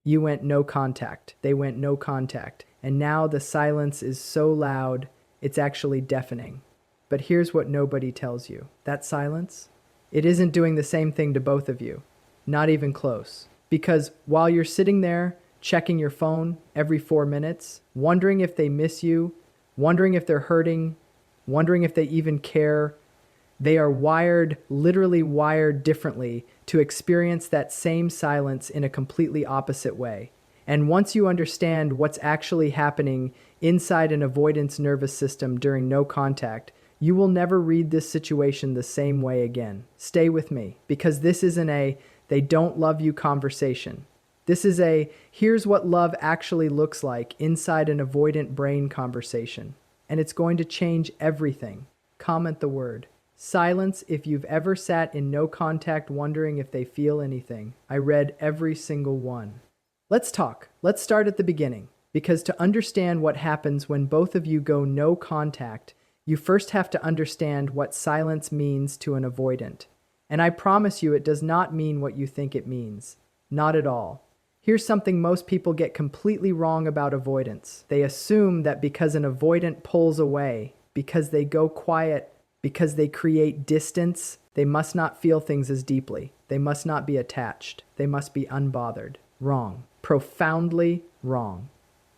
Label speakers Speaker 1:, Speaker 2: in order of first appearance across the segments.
Speaker 1: You went no contact. They went no contact. And now the silence is so loud, it's actually deafening. But here's what nobody tells you. That silence, it isn't doing the same thing to both of you. Not even close. Because while you're sitting there, checking your phone every 4 minutes, wondering if they miss you, wondering if they're hurting, wondering if they even care, they are wired, literally wired differently to experience that same silence in a completely opposite way. And once you understand what's actually happening inside an avoidance nervous system during no contact, you will never read this situation the same way again. Stay with me, because this isn't a "they don't love you" conversation. This is a "here's what love actually looks like" inside an avoidant brain conversation. And it's going to change everything. Comment the word silence if you've ever sat in no contact wondering if they feel anything. I read every single one. Let's talk. Let's start at the beginning. Because to understand what happens when both of you go no contact, you first have to understand what silence means to an avoidant. And I promise you it does not mean what you think it means. Not at all. Here's something most people get completely wrong about avoidance. They assume that because an avoidant pulls away, because they go quiet, because they create distance, they must not feel things as deeply. They must not be attached. They must be unbothered. Wrong. Profoundly wrong.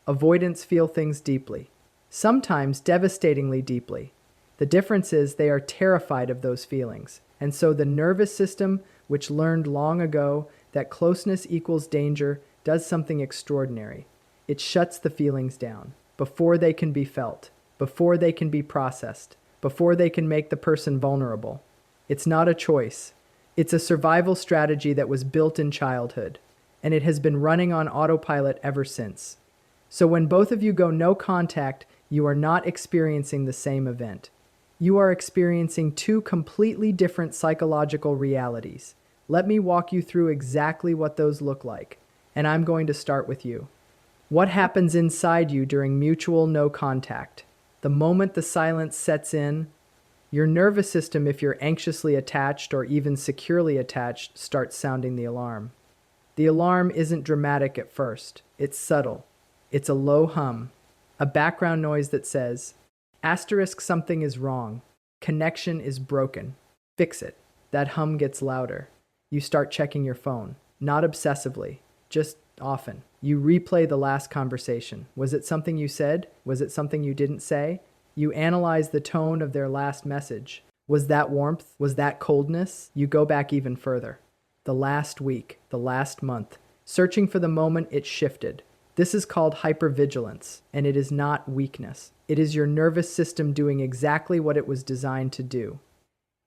Speaker 1: Avoidants feel things deeply. Sometimes devastatingly deeply. The difference is they are terrified of those feelings. And so the nervous system, which learned long ago that closeness equals danger, does something extraordinary. It shuts the feelings down before they can be felt, before they can be processed, before they can make the person vulnerable. It's not a choice. It's a survival strategy that was built in childhood, and it has been running on autopilot ever since. So when both of you go no contact, you are not experiencing the same event. You are experiencing two completely different psychological realities. Let me walk you through exactly what those look like, and I'm going to start with you. What happens inside you during mutual no contact? The moment the silence sets in, your nervous system, if you're anxiously attached or even securely attached, starts sounding the alarm. The alarm isn't dramatic at first. It's subtle. It's a low hum, a background noise that says, asterisk something is wrong. Connection is broken. Fix it. That hum gets louder. You start checking your phone. Not obsessively, just often. You replay the last conversation. Was it something you said? Was it something you didn't say? You analyze the tone of their last message. Was that warmth? Was that coldness? You go back even further. The last week, the last month, searching for the moment it shifted. This is called hypervigilance, and it is not weakness. It is your nervous system doing exactly what it was designed to do.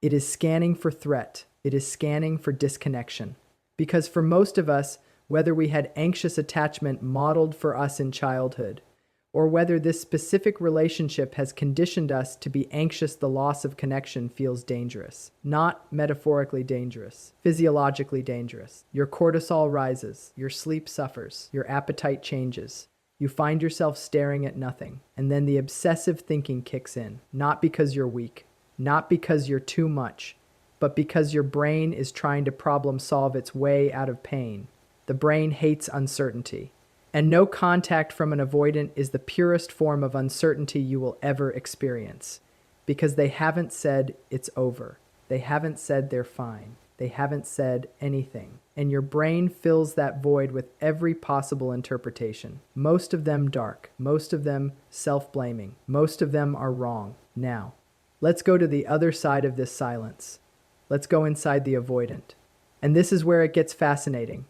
Speaker 1: It is scanning for threat. It is scanning for disconnection. Because for most of us, whether we had anxious attachment modeled for us in childhood, or whether this specific relationship has conditioned us to be anxious, the loss of connection feels dangerous. Not metaphorically dangerous, physiologically dangerous. Your cortisol rises, your sleep suffers, your appetite changes. You find yourself staring at nothing, and then the obsessive thinking kicks in, not because you're weak, not because you're too much, but because your brain is trying to problem solve its way out of pain. The brain hates uncertainty. And no contact from an avoidant is the purest form of uncertainty you will ever experience. Because they haven't said it's over. They haven't said they're fine. They haven't said anything. And your brain fills that void with every possible interpretation. Most of them dark. Most of them self-blaming. Most of them are wrong. Now, let's go to the other side of this silence. Let's go inside the avoidant. And this is where it gets fascinating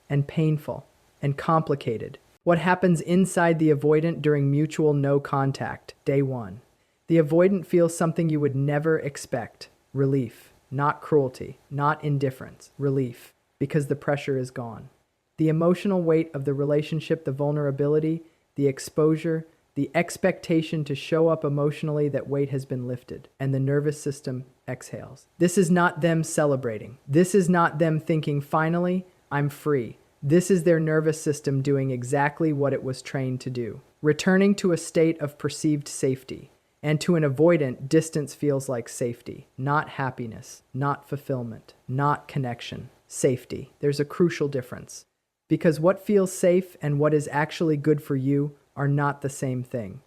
Speaker 1: and painful and complicated. What happens inside the avoidant during mutual no contact? Day 1. The avoidant feels something you would never expect. Relief. Not cruelty. Not indifference. Relief. Because the pressure is gone. The emotional weight of the relationship, the vulnerability, the exposure, the expectation to show up emotionally, that weight has been lifted. And the nervous system exhales. This is not them celebrating. This is not them thinking, finally, I'm free. This is their nervous system doing exactly what it was trained to do, returning to a state of perceived safety. And to an avoidant, distance feels like safety, not happiness, not fulfillment, not connection. Safety. There's a crucial difference. Because what feels safe and what is actually good for you are not the same thing.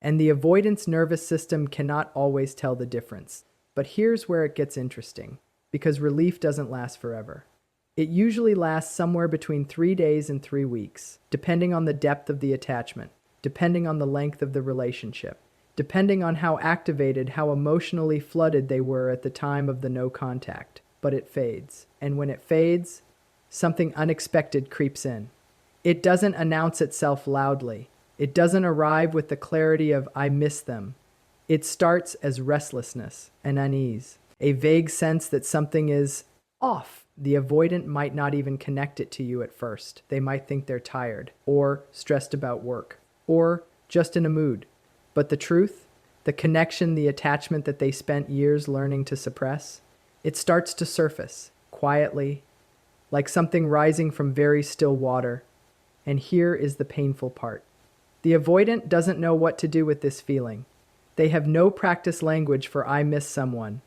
Speaker 1: And the avoidance nervous system cannot always tell the difference. But here's where it gets interesting, because relief doesn't last forever. It usually lasts somewhere between 3 days and 3 weeks, depending on the depth of the attachment, depending on the length of the relationship, depending on how activated, how emotionally flooded they were at the time of the no contact. But it fades. And when it fades, something unexpected creeps in. It doesn't announce itself loudly. It doesn't arrive with the clarity of "I miss them." It starts as restlessness and unease, a vague sense that something is off. The avoidant might not even connect it to you at first. They might think they're tired, or stressed about work, or just in a mood. But the truth, the connection, the attachment that they spent years learning to suppress, it starts to surface, quietly, like something rising from very still water. And here is the painful part. The avoidant doesn't know what to do with this feeling. They have no practice language for "I miss someone."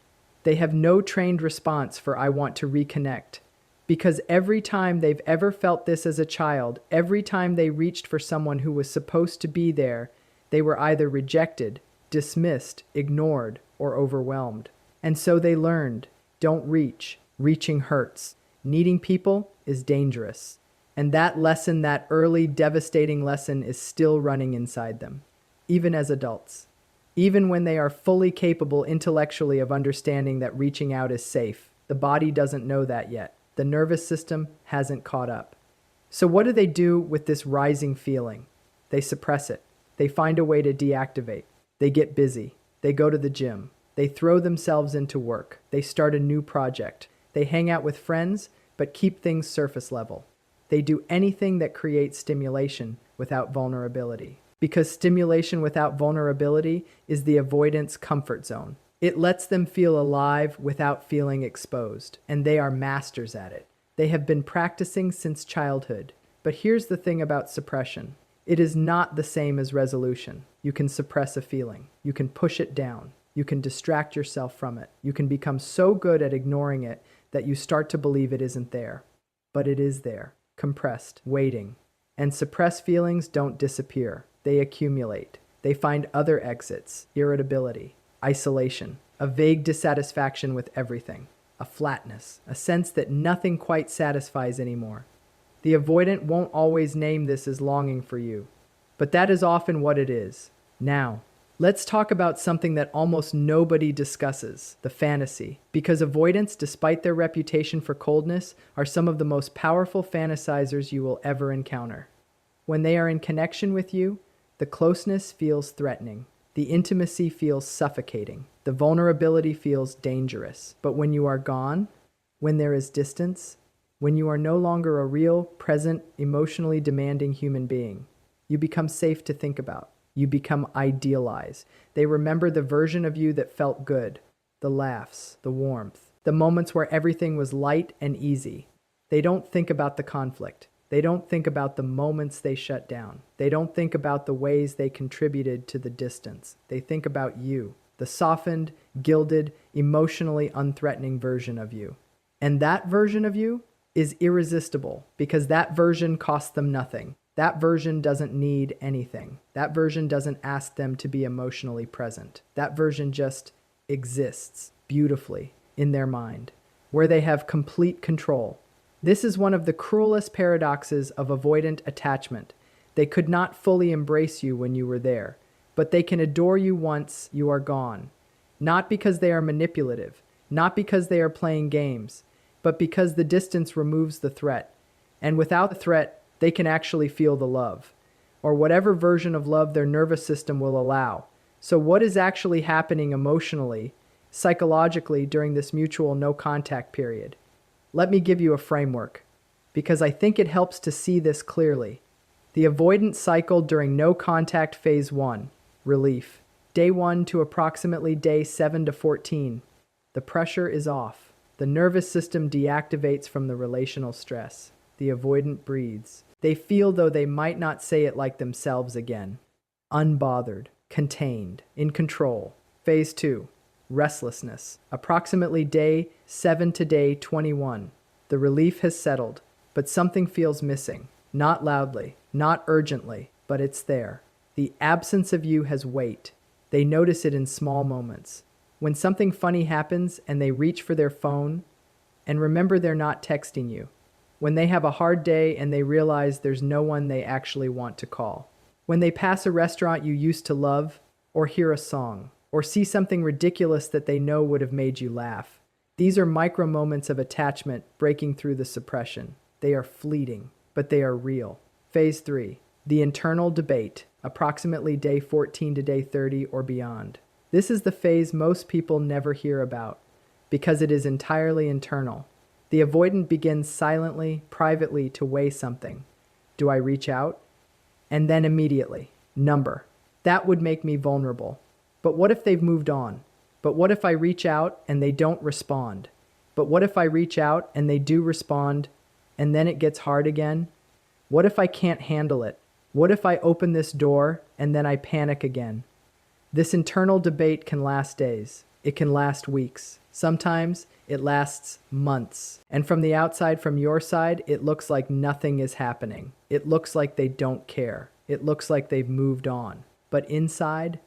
Speaker 1: They have no trained response for "I want to reconnect." Because every time they've ever felt this as a child, every time they reached for someone who was supposed to be there, they were either rejected, dismissed, ignored, or overwhelmed. And so they learned, don't reach. Reaching hurts. Needing people is dangerous. And that lesson, that early, devastating lesson, is still running inside them, even as adults. Even when they are fully capable intellectually of understanding that reaching out is safe, the body doesn't know that yet. The nervous system hasn't caught up. So what do they do with this rising feeling? They suppress it. They find a way to deactivate. They get busy. They go to the gym. They throw themselves into work. They start a new project. They hang out with friends, but keep things surface level. They do anything that creates stimulation without vulnerability. Because stimulation without vulnerability is the avoidance comfort zone. It lets them feel alive without feeling exposed, and they are masters at it. They have been practicing since childhood. But here's the thing about suppression. It is not the same as resolution. You can suppress a feeling. You can push it down. You can distract yourself from it. You can become so good at ignoring it that you start to believe it isn't there. But it is there, compressed, waiting. And suppressed feelings don't disappear. They accumulate. They find other exits: irritability, isolation, a vague dissatisfaction with everything, a flatness, a sense that nothing quite satisfies anymore. The avoidant won't always name this as longing for you, but that is often what it is. Now, let's talk about something that almost nobody discusses, the fantasy, because avoidants, despite their reputation for coldness, are some of the most powerful fantasizers you will ever encounter. When they are in connection with you, the closeness feels threatening. The intimacy feels suffocating. The vulnerability feels dangerous. But when you are gone, when there is distance, when you are no longer a real, present, emotionally demanding human being, you become safe to think about. You become idealized. They remember the version of you that felt good, the laughs, the warmth, the moments where everything was light and easy. They don't think about the conflict. They don't think about the moments they shut down. They don't think about the ways they contributed to the distance. They think about you, the softened, gilded, emotionally unthreatening version of you. And that version of you is irresistible because that version costs them nothing. That version doesn't need anything. That version doesn't ask them to be emotionally present. That version just exists beautifully in their mind, where they have complete control. This is one of the cruelest paradoxes of avoidant attachment. They could not fully embrace you when you were there, but they can adore you once you are gone. Not because they are manipulative, not because they are playing games, but because the distance removes the threat. And without the threat, they can actually feel the love, or whatever version of love their nervous system will allow. So what is actually happening emotionally, psychologically during this mutual no contact period? Let me give you a framework, because I think it helps to see this clearly. The avoidance cycle during no contact phase 1, relief. Day 1 to approximately day 7 to 14. The pressure is off. The nervous system deactivates from the relational stress. The avoidant breathes. They feel though they might not say it like themselves again. Unbothered, contained, in control. Phase 2. Restlessness. Approximately day 7 to day 21. The relief has settled, but something feels missing. Not loudly, not urgently, but it's there. The absence of you has weight. They notice it in small moments. When something funny happens and they reach for their phone, and remember they're not texting you. When they have a hard day and they realize there's no one they actually want to call. When they pass a restaurant you used to love, or hear a song, or see something ridiculous that they know would have made you laugh. These are micro moments of attachment breaking through the suppression. They are fleeting, but they are real. Phase 3. The internal debate, approximately day 14 to day 30 or beyond. This is the phase most people never hear about, because it is entirely internal. The avoidant begins silently, privately to weigh something. Do I reach out? And then immediately, number. That would make me vulnerable. But what if they've moved on? But what if I reach out and they don't respond? But what if I reach out and they do respond and then it gets hard again? What if I can't handle it? What if I open this door and then I panic again? This internal debate can last days. It can last weeks. Sometimes it lasts months. And from the outside, from your side, it looks like nothing is happening. It looks like they don't care. It looks like they've moved on. But inside,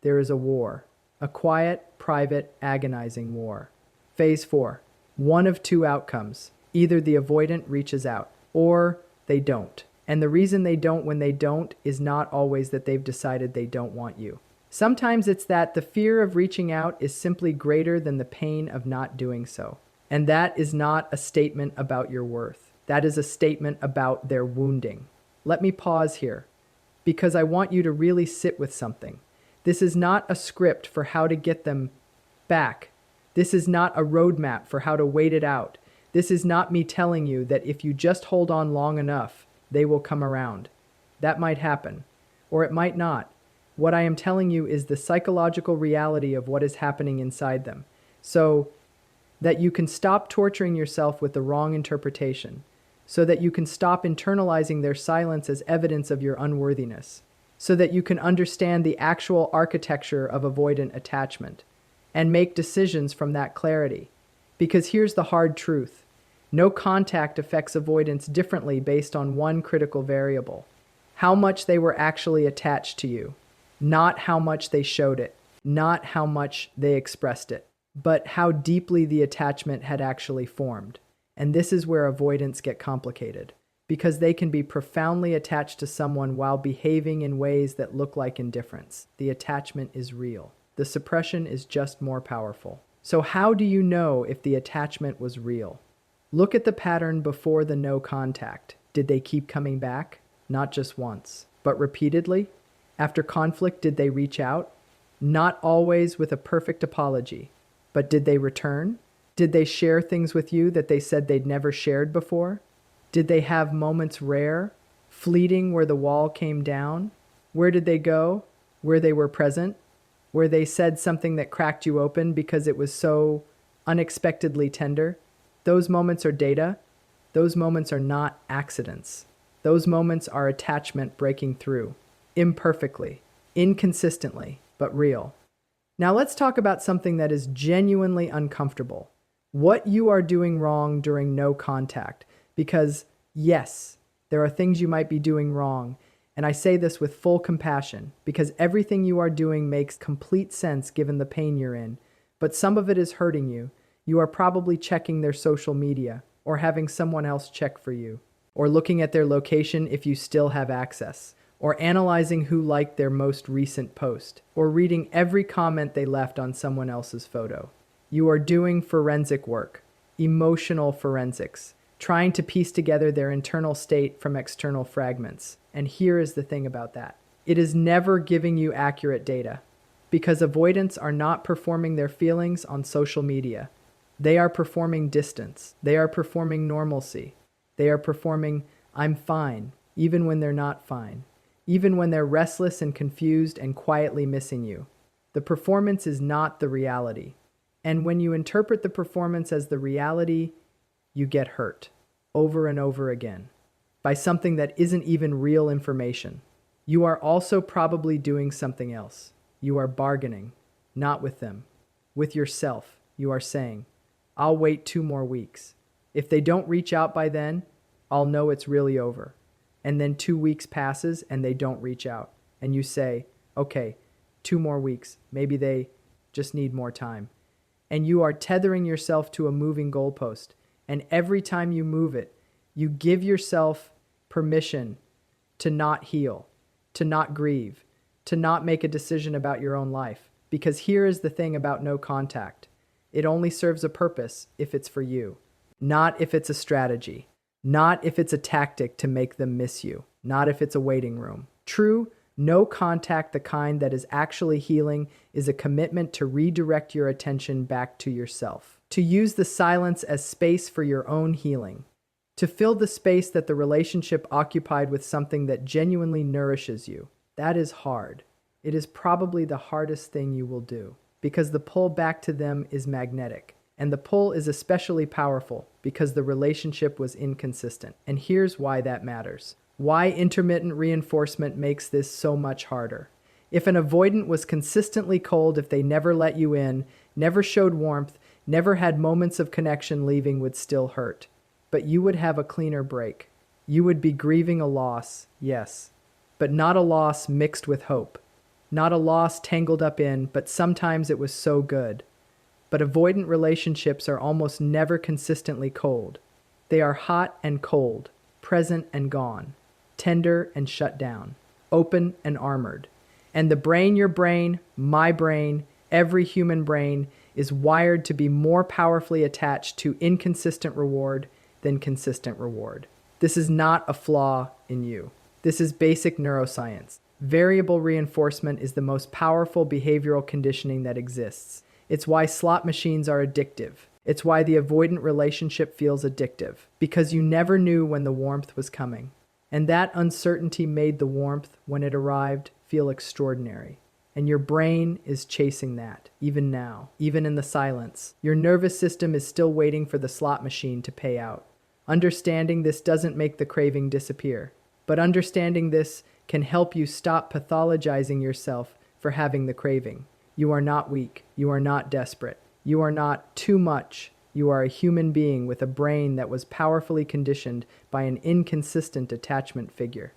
Speaker 1: there is a war. A quiet, private, agonizing war. Phase 4. One of two outcomes. Either the avoidant reaches out, or they don't. And the reason they don't when they don't is not always that they've decided they don't want you. Sometimes it's that the fear of reaching out is simply greater than the pain of not doing so. And that is not a statement about your worth. That is a statement about their wounding. Let me pause here, because I want you to really sit with something. This is not a script for how to get them back. This is not a roadmap for how to wait it out. This is not me telling you that if you just hold on long enough, they will come around. That might happen, or it might not. What I am telling you is the psychological reality of what is happening inside them, so that you can stop torturing yourself with the wrong interpretation, so that you can stop internalizing their silence as evidence of your unworthiness, so that you can understand the actual architecture of avoidant attachment, and make decisions from that clarity. Because here's the hard truth. No contact affects avoidance differently based on one critical variable: how much they were actually attached to you. Not how much they showed it, not how much they expressed it, but how deeply the attachment had actually formed. And this is where avoidants get complicated, because they can be profoundly attached to someone while behaving in ways that look like indifference. The attachment is real. The suppression is just more powerful. So how do you know if the attachment was real? Look at the pattern before the no contact. Did they keep coming back? Not just once, but repeatedly? After conflict, did they reach out? Not always with a perfect apology, but did they return? Did they share things with you that they said they'd never shared before? Did they have moments rare, fleeting, where the wall came down? Where did they go? Where they were present? Where they said something that cracked you open because it was so unexpectedly tender? Those moments are data. Those moments are not accidents. Those moments are attachment breaking through. Imperfectly, inconsistently, but real. Now let's talk about something that is genuinely uncomfortable. What you are doing wrong during no contact. Because, yes, there are things you might be doing wrong, and I say this with full compassion, because everything you are doing makes complete sense given the pain you're in, but some of it is hurting you. You are probably checking their social media, or having someone else check for you, or looking at their location if you still have access, or analyzing who liked their most recent post, or reading every comment they left on someone else's photo. You are doing forensic work, emotional forensics, trying to piece together their internal state from external fragments. And here is the thing about that. It is never giving you accurate data, because avoidants are not performing their feelings on social media. They are performing distance. They are performing normalcy. They are performing, I'm fine, even when they're not fine. Even when they're restless and confused and quietly missing you. The performance is not the reality. And when you interpret the performance as the reality, you get hurt over and over again by something that isn't even real information. You are also probably doing something else. You are bargaining, not with them. With yourself, you are saying, I'll wait 2 more weeks. If they don't reach out by then, I'll know it's really over. And then 2 weeks passes and they don't reach out. And you say, okay, 2 more weeks. Maybe they just need more time. And you are tethering yourself to a moving goalpost. And every time you move it, you give yourself permission to not heal, to not grieve, to not make a decision about your own life. Because here is the thing about no contact. It only serves a purpose if it's for you, not if it's a strategy, not if it's a tactic to make them miss you, not if it's a waiting room. True, no contact, the kind that is actually healing, is a commitment to redirect your attention back to yourself, to use the silence as space for your own healing, to fill the space that the relationship occupied with something that genuinely nourishes you. That is hard. It is probably the hardest thing you will do, because the pull back to them is magnetic. And the pull is especially powerful because the relationship was inconsistent. And here's why that matters. Why intermittent reinforcement makes this so much harder. If an avoidant was consistently cold, if they never let you in, never showed warmth, never had moments of connection, leaving would still hurt. But you would have a cleaner break. You would be grieving a loss, yes, but not a loss mixed with hope. Not a loss tangled up in, but sometimes it was so good. But avoidant relationships are almost never consistently cold. They are hot and cold, present and gone, tender and shut down, open and armored. And the brain, your brain, my brain, every human brain, is wired to be more powerfully attached to inconsistent reward than consistent reward. This is not a flaw in you. This is basic neuroscience. Variable reinforcement is the most powerful behavioral conditioning that exists. It's why slot machines are addictive. It's why the avoidant relationship feels addictive, because you never knew when the warmth was coming. And that uncertainty made the warmth, when it arrived, feel extraordinary. And your brain is chasing that, even now, even in the silence. Your nervous system is still waiting for the slot machine to pay out. Understanding this doesn't make the craving disappear, but understanding this can help you stop pathologizing yourself for having the craving. You are not weak. You are not desperate. You are not too much. You are a human being with a brain that was powerfully conditioned by an inconsistent attachment figure.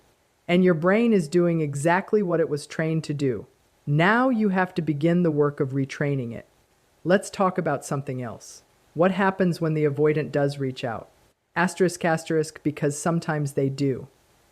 Speaker 1: And your brain is doing exactly what it was trained to do. Now you have to begin the work of retraining it. Let's talk about something else. What happens when the avoidant does reach out? Asterisk, asterisk, because sometimes they do.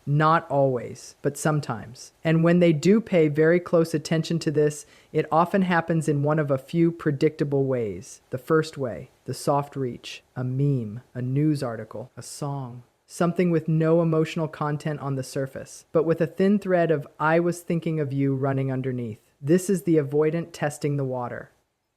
Speaker 1: Not always, but sometimes. And when they do pay very close attention to this, it often happens in one of a few predictable ways. The first way, the soft reach, a meme, a news article, a song, something with no emotional content on the surface, but with a thin thread of "I was thinking of you" running underneath. This is the avoidant testing the water.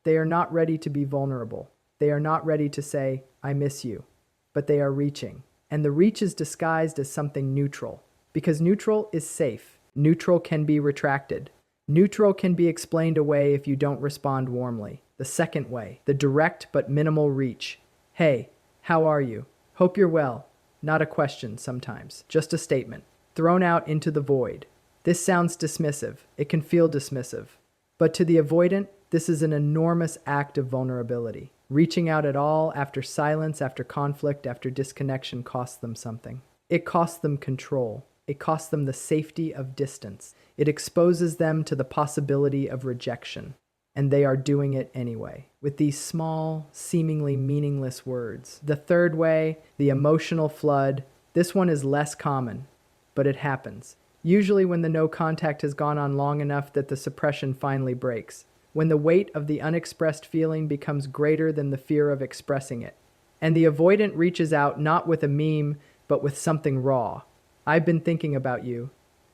Speaker 1: They are not ready to be vulnerable. They are not ready to say, "I miss you," but they are reaching. And the reach is disguised as something neutral, because neutral is safe. Neutral can be retracted. Neutral can be explained away if you don't respond warmly. The second way, the direct but minimal reach. Hey, how are you? Hope you're well. Not a question sometimes, just a statement, thrown out into the void. This sounds dismissive. It can feel dismissive. But to the avoidant, this is an enormous act of vulnerability. Reaching out at all after silence, after conflict, after disconnection costs them something. It costs them control. It costs them the safety of distance. It exposes them to the possibility of rejection. And they are doing it anyway, with these small, seemingly meaningless words. The third way, the emotional flood. This one is less common, but it happens. Usually when the no contact has gone on long enough that the suppression finally breaks. When the weight of the unexpressed feeling becomes greater than the fear of expressing it. And the avoidant reaches out not with a meme, but with something raw. I've been thinking about you.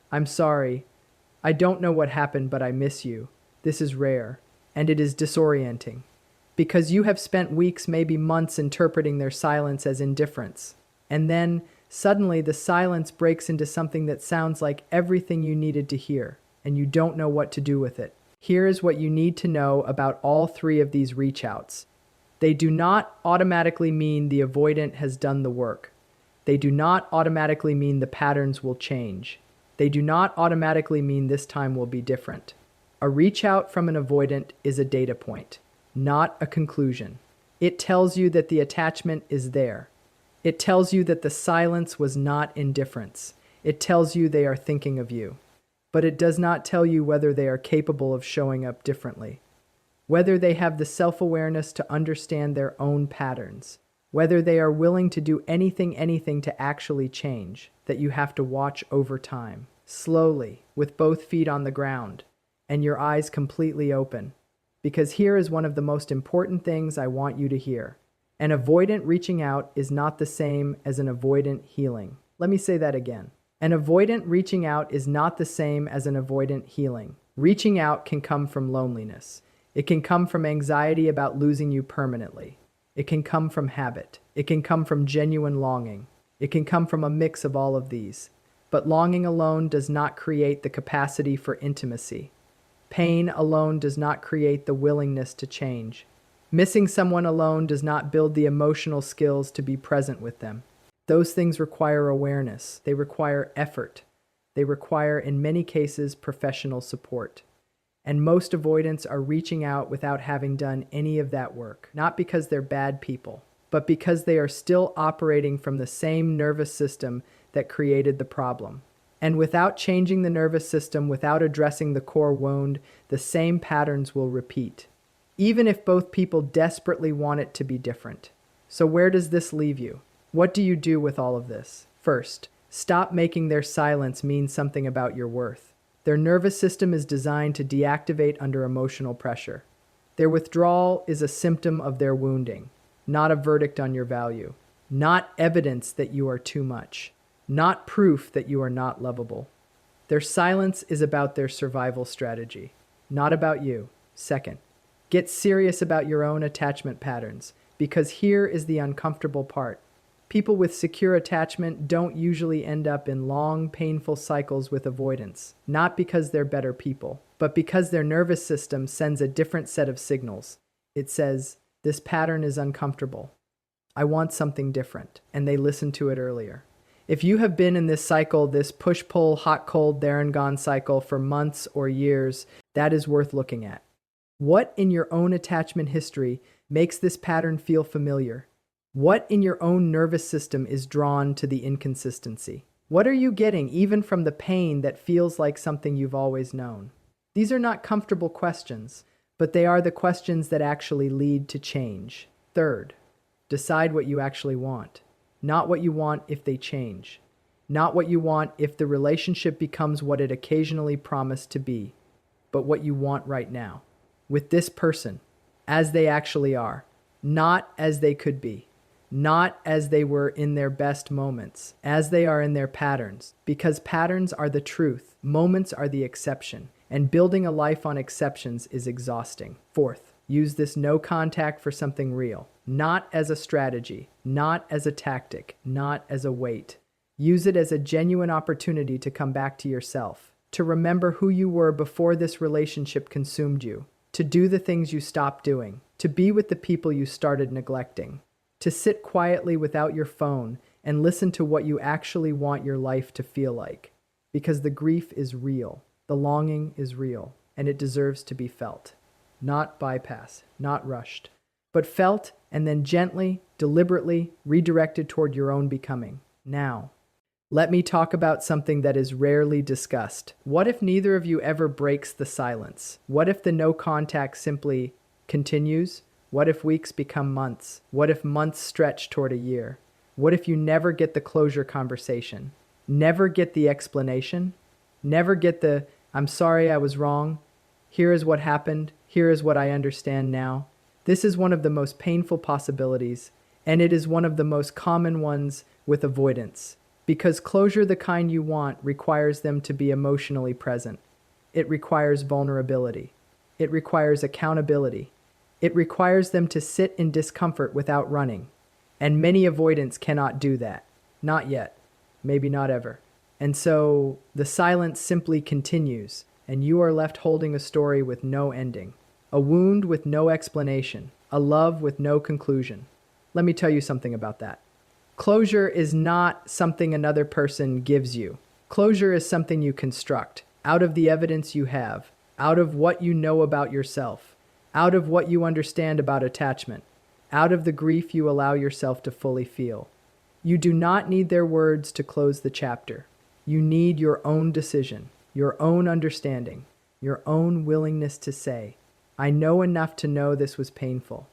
Speaker 1: I'm sorry. I don't know what happened, but I miss you. This is rare, and it is disorienting. Because you have spent weeks, maybe months, interpreting their silence as indifference. And then, suddenly, the silence breaks into something that sounds like everything you needed to hear, and you don't know what to do with it. Here is what you need to know about all three of these reach outs. They do not automatically mean the avoidant has done the work. They do not automatically mean the patterns will change. They do not automatically mean this time will be different. A reach out from an avoidant is a data point, not a conclusion. It tells you that the attachment is there. It tells you that the silence was not indifference. It tells you they are thinking of you. But it does not tell you whether they are capable of showing up differently, whether they have the self-awareness to understand their own patterns, whether they are willing to do anything to actually change, that you have to watch over time, slowly, with both feet on the ground, and your eyes completely open. Because here is one of the most important things I want you to hear. An avoidant reaching out is not the same as an avoidant healing. Let me say that again. An avoidant reaching out is not the same as an avoidant healing. Reaching out can come from loneliness. It can come from anxiety about losing you permanently. It can come from habit. It can come from genuine longing. It can come from a mix of all of these. But longing alone does not create the capacity for intimacy. Pain alone does not create the willingness to change. Missing someone alone does not build the emotional skills to be present with them. Those things require awareness. They require effort. They require, in many cases, professional support. And most avoidants are reaching out without having done any of that work, not because they're bad people, but because they are still operating from the same nervous system that created the problem. And without changing the nervous system, without addressing the core wound, the same patterns will repeat, even if both people desperately want it to be different. So where does this leave you? What do you do with all of this? First, stop making their silence mean something about your worth. Their nervous system is designed to deactivate under emotional pressure. Their withdrawal is a symptom of their wounding, not a verdict on your value, not evidence that you are too much, not proof that you are not lovable. Their silence is about their survival strategy, not about you. Second, get serious about your own attachment patterns, because here is the uncomfortable part. People with secure attachment don't usually end up in long, painful cycles with avoidance, not because they're better people, but because their nervous system sends a different set of signals. It says, this pattern is uncomfortable. I want something different, and they listen to it earlier. If you have been in this cycle, this push-pull, hot-cold, there-and-gone cycle for months or years, that is worth looking at. What in your own attachment history makes this pattern feel familiar? What in your own nervous system is drawn to the inconsistency? What are you getting even from the pain that feels like something you've always known? These are not comfortable questions, but they are the questions that actually lead to change. Third, decide what you actually want. Not what you want if they change. Not what you want if the relationship becomes what it occasionally promised to be, but what you want right now. With this person, as they actually are, not as they could be. Not as they were in their best moments, as they are in their patterns, because patterns are the truth, moments are the exception, and building a life on exceptions is exhausting. Fourth, use this no contact for something real, not as a strategy, not as a tactic, not as a weight. Use it as a genuine opportunity to come back to yourself, to remember who you were before this relationship consumed you, to do the things you stopped doing, to be with the people you started neglecting. To sit quietly without your phone and listen to what you actually want your life to feel like. Because the grief is real, the longing is real, and it deserves to be felt. Not bypassed, not rushed, but felt and then gently, deliberately redirected toward your own becoming. Now, let me talk about something that is rarely discussed. What if neither of you ever breaks the silence? What if the no contact simply continues? What if weeks become months? What if months stretch toward a year? What if you never get the closure conversation? Never get the explanation? Never get the, I'm sorry I was wrong. Here is what happened. Here is what I understand now. This is one of the most painful possibilities, and it is one of the most common ones with avoidance. Because closure, the kind you want, requires them to be emotionally present. It requires vulnerability. It requires accountability. It requires them to sit in discomfort without running. And many avoidants cannot do that. Not yet. Maybe not ever. And so the silence simply continues, and you are left holding a story with no ending. A wound with no explanation. A love with no conclusion. Let me tell you something about that. Closure is not something another person gives you. Closure is something you construct out of the evidence you have, out of what you know about yourself, out of what you understand about attachment, out of the grief you allow yourself to fully feel. You do not need their words to close the chapter. You need your own decision, your own understanding, your own willingness to say, I know enough to know this was painful.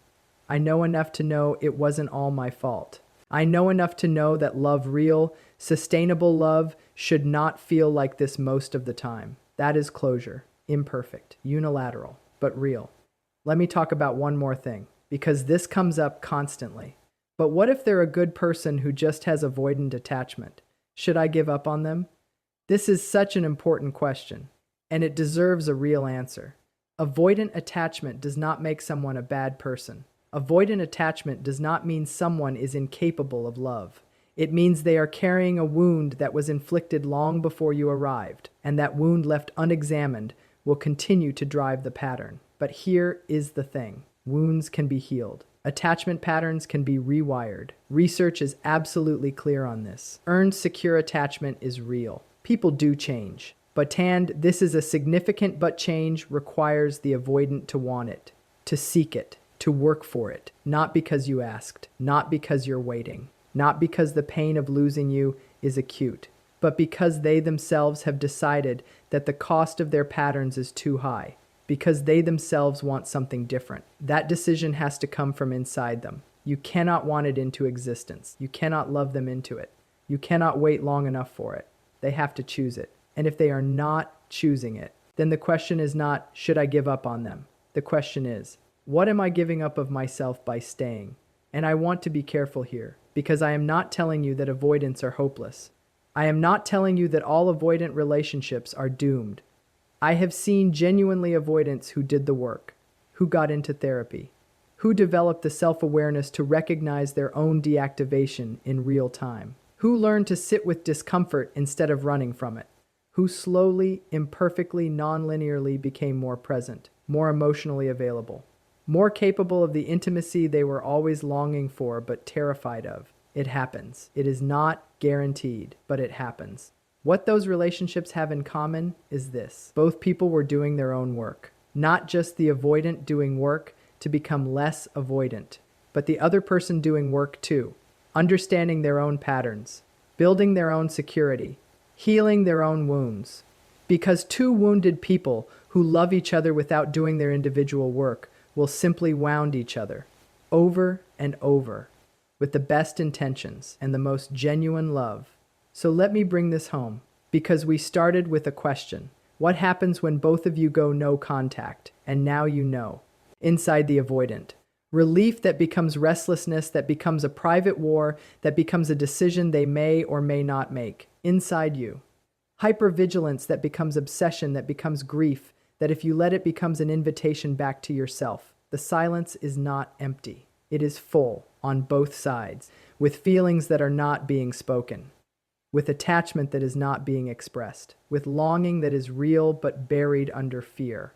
Speaker 1: I know enough to know it wasn't all my fault. I know enough to know that love, real, sustainable love, should not feel like this most of the time. That is closure, imperfect, unilateral, but real. Let me talk about one more thing, because this comes up constantly. But what if they're a good person who just has avoidant attachment? Should I give up on them? This is such an important question, and it deserves a real answer. Avoidant attachment does not make someone a bad person. Avoidant attachment does not mean someone is incapable of love. It means they are carrying a wound that was inflicted long before you arrived, and that wound left unexamined will continue to drive the pattern. But here is the thing. Wounds can be healed. Attachment patterns can be rewired. Research is absolutely clear on this. Earned secure attachment is real. People do change. But this is a significant but change requires the avoidant to want it, to seek it, to work for it, not because you asked, not because you're waiting, not because the pain of losing you is acute, but because they themselves have decided that the cost of their patterns is too high, because they themselves want something different. That decision has to come from inside them. You cannot want it into existence. You cannot love them into it. You cannot wait long enough for it. They have to choose it. And if they are not choosing it, then the question is not, should I give up on them? The question is, what am I giving up of myself by staying? And I want to be careful here, because I am not telling you that avoidants are hopeless. I am not telling you that all avoidant relationships are doomed. I have seen genuinely avoidants who did the work, who got into therapy, who developed the self-awareness to recognize their own deactivation in real time, who learned to sit with discomfort instead of running from it, who slowly, imperfectly, non-linearly became more present, more emotionally available, more capable of the intimacy they were always longing for but terrified of. It happens. It is not guaranteed, but it happens. What those relationships have in common is this. Both people were doing their own work. Not just the avoidant doing work to become less avoidant, but the other person doing work too. Understanding their own patterns, building their own security, healing their own wounds. Because two wounded people who love each other without doing their individual work will simply wound each other over and over with the best intentions and the most genuine love. So let me bring this home, because we started with a question. What happens when both of you go no contact, and now you know? Inside the avoidant. Relief that becomes restlessness, that becomes a private war, that becomes a decision they may or may not make. Inside you. Hypervigilance that becomes obsession, that becomes grief, that if you let it becomes an invitation back to yourself. The silence is not empty. It is full on both sides, with feelings that are not being spoken, with attachment that is not being expressed, with longing that is real but buried under fear.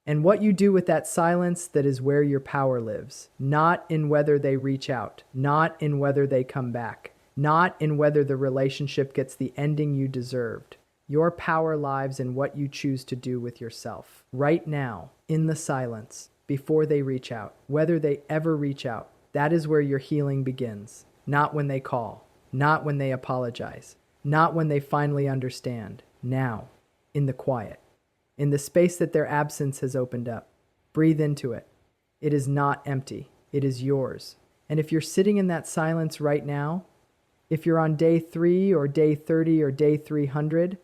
Speaker 1: And what you do with that silence, that is where your power lives. Not in whether they reach out, not in whether they come back, not in whether the relationship gets the ending you deserved. Your power lies in what you choose to do with yourself. Right now, in the silence, before they reach out, whether they ever reach out. That is where your healing begins. Not when they call, not when they apologize, not when they finally understand. Now, in the quiet, in the space that their absence has opened up. Breathe into it. It is not empty. It is yours. And if you're sitting in that silence right now, if you're on day 3 or day 30 or day 300,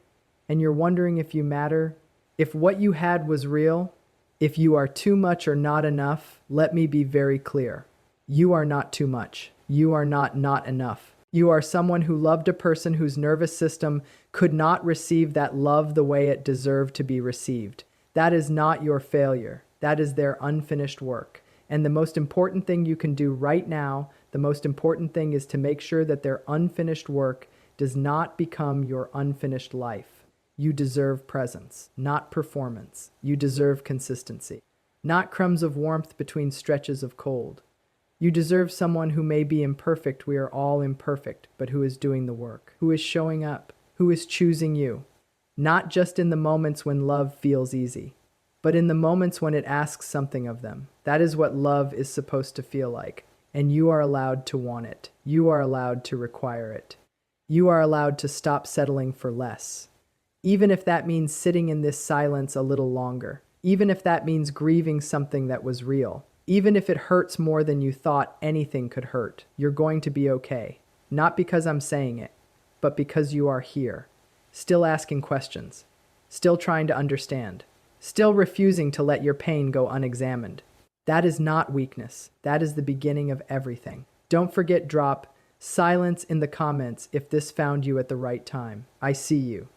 Speaker 1: and you're wondering if you matter, if what you had was real, if you are too much or not enough, let me be very clear. You are not too much. You are not enough. You are someone who loved a person whose nervous system could not receive that love the way it deserved to be received. That is not your failure. That is their unfinished work. And the most important thing you can do right now, the most important thing is to make sure that their unfinished work does not become your unfinished life. You deserve presence, not performance. You deserve consistency, not crumbs of warmth between stretches of cold. You deserve someone who may be imperfect. We are all imperfect, but who is doing the work, who is showing up, who is choosing you. Not just in the moments when love feels easy, but in the moments when it asks something of them. That is what love is supposed to feel like. And you are allowed to want it. You are allowed to require it. You are allowed to stop settling for less. Even if that means sitting in this silence a little longer. Even if that means grieving something that was real. Even if it hurts more than you thought anything could hurt. You're going to be okay. Not because I'm saying it, but because you are here. Still asking questions. Still trying to understand. Still refusing to let your pain go unexamined. That is not weakness. That is the beginning of everything. Don't forget, drop silence in the comments if this found you at the right time. I see you.